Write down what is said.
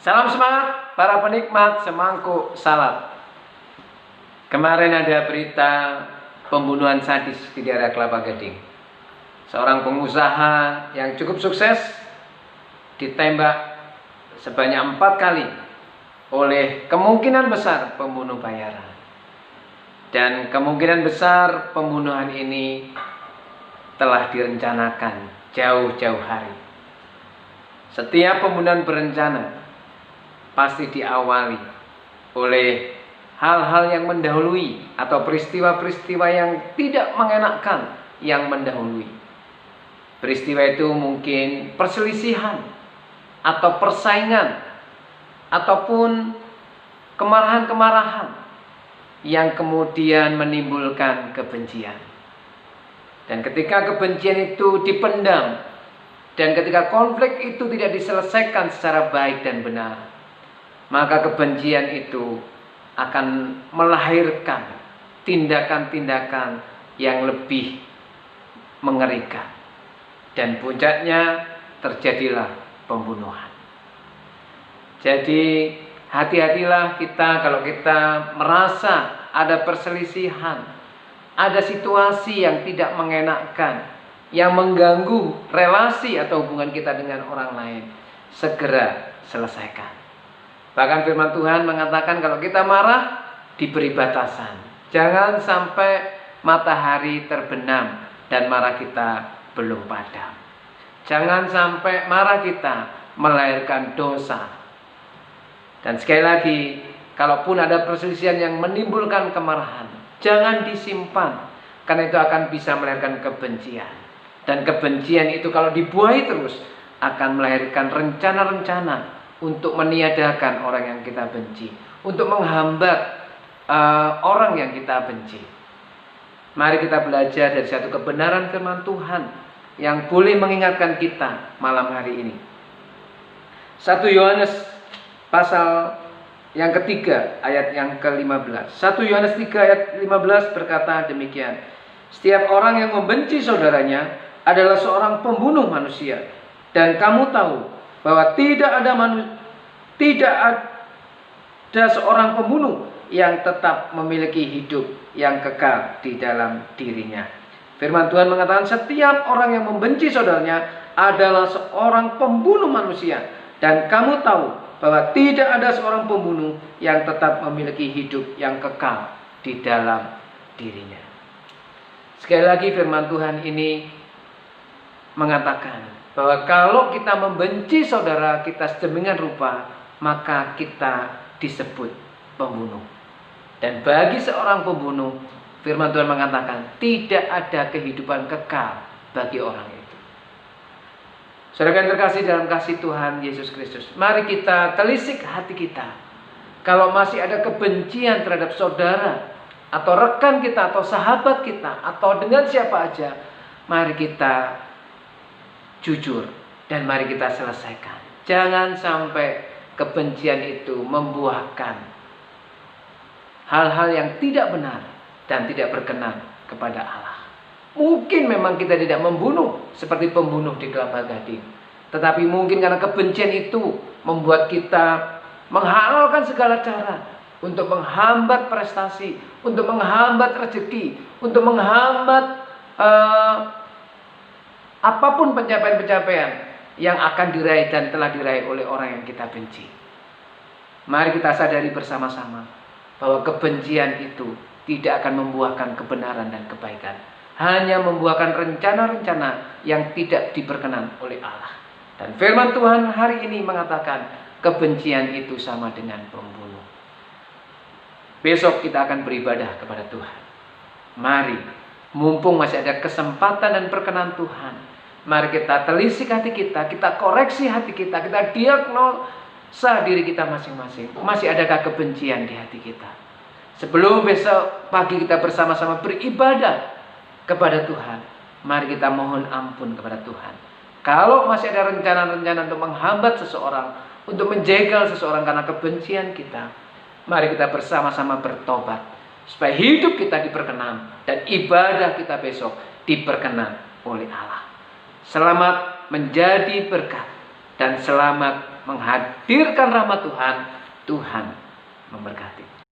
Salam semangat para penikmat semangkuk salad. Kemarin ada berita pembunuhan sadis di daerah Kelapa Gading. Seorang pengusaha yang cukup sukses ditembak sebanyak 4 kali oleh kemungkinan besar pembunuh bayaran. Dan kemungkinan besar pembunuhan ini telah direncanakan jauh-jauh hari. Setiap pembunuhan berencana pasti diawali oleh hal-hal yang mendahului atau peristiwa-peristiwa yang tidak mengenakkan yang mendahului. Peristiwa itu mungkin perselisihan atau persaingan ataupun kemarahan-kemarahan yang kemudian menimbulkan kebencian. Dan ketika kebencian itu dipendam dan ketika konflik itu tidak diselesaikan secara baik dan benar, maka kebencian itu akan melahirkan tindakan-tindakan yang lebih mengerikan. Dan puncaknya terjadilah pembunuhan. Jadi hati-hatilah kita kalau kita merasa ada perselisihan, ada situasi yang tidak mengenakkan, yang mengganggu relasi atau hubungan kita dengan orang lain, segera selesaikan. Bahkan firman Tuhan mengatakan kalau kita marah diberi batasan. Jangan sampai matahari terbenam dan marah kita belum padam. Jangan sampai marah kita melahirkan dosa. Dan sekali lagi, kalaupun ada perselisihan yang menimbulkan kemarahan, jangan disimpan, karena itu akan bisa melahirkan kebencian. Dan kebencian itu kalau dibuahi terus akan melahirkan rencana-rencana untuk meniadakan orang yang kita benci, untuk menghambat orang yang kita benci. Mari kita belajar dari satu kebenaran firman Tuhan yang boleh mengingatkan kita malam hari ini. 1 Yohanes pasal yang ketiga ayat yang ke-15. 1 Yohanes 3 ayat 15 berkata demikian. Setiap orang yang membenci saudaranya adalah seorang pembunuh manusia. Dan kamu tahu bahwa tidak ada seorang pembunuh yang tetap memiliki hidup yang kekal di dalam dirinya. Firman Tuhan mengatakan setiap orang yang membenci saudaranya adalah seorang pembunuh manusia. Dan kamu tahu bahwa tidak ada seorang pembunuh yang tetap memiliki hidup yang kekal di dalam dirinya. Sekali lagi firman Tuhan ini mengatakan bahwa kalau kita membenci saudara kita sedemikian rupa, maka kita disebut pembunuh. Dan bagi seorang pembunuh, firman Tuhan mengatakan tidak ada kehidupan kekal bagi orang itu. Saudara yang terkasih dalam kasih Tuhan Yesus Kristus, mari kita telisik hati kita. Kalau masih ada kebencian terhadap saudara atau rekan kita atau sahabat kita atau dengan siapa aja, mari kita jujur dan mari kita selesaikan. Jangan sampai kebencian itu membuahkan hal-hal yang tidak benar dan tidak berkenan kepada Allah. Mungkin memang kita tidak membunuh seperti pembunuh di Kelapa Gading, tetapi mungkin karena kebencian itu membuat kita menghalalkan segala cara untuk menghambat prestasi, untuk menghambat rezeki, untuk menghambat apapun pencapaian-pencapaian yang akan diraih dan telah diraih oleh orang yang kita benci. Mari kita sadari bersama-sama bahwa kebencian itu tidak akan membuahkan kebenaran dan kebaikan, hanya membuahkan rencana-rencana yang tidak diperkenan oleh Allah. Dan firman Tuhan hari ini mengatakan kebencian itu sama dengan pembunuh. Besok kita akan beribadah kepada Tuhan. Mari, mumpung masih ada kesempatan dan perkenan Tuhan, mari kita telisik hati kita koreksi hati kita diagnosa diri kita masing-masing. Masih adakah kebencian di hati kita? Sebelum besok pagi kita bersama-sama beribadah kepada Tuhan, mari kita mohon ampun kepada Tuhan. Kalau masih ada rencana-rencana untuk menghambat seseorang, untuk menjegal seseorang karena kebencian kita, mari kita bersama-sama bertobat supaya hidup kita diperkenan dan ibadah kita besok diperkenan oleh Allah. Selamat menjadi berkat dan selamat menghadirkan rahmat Tuhan, Tuhan memberkati.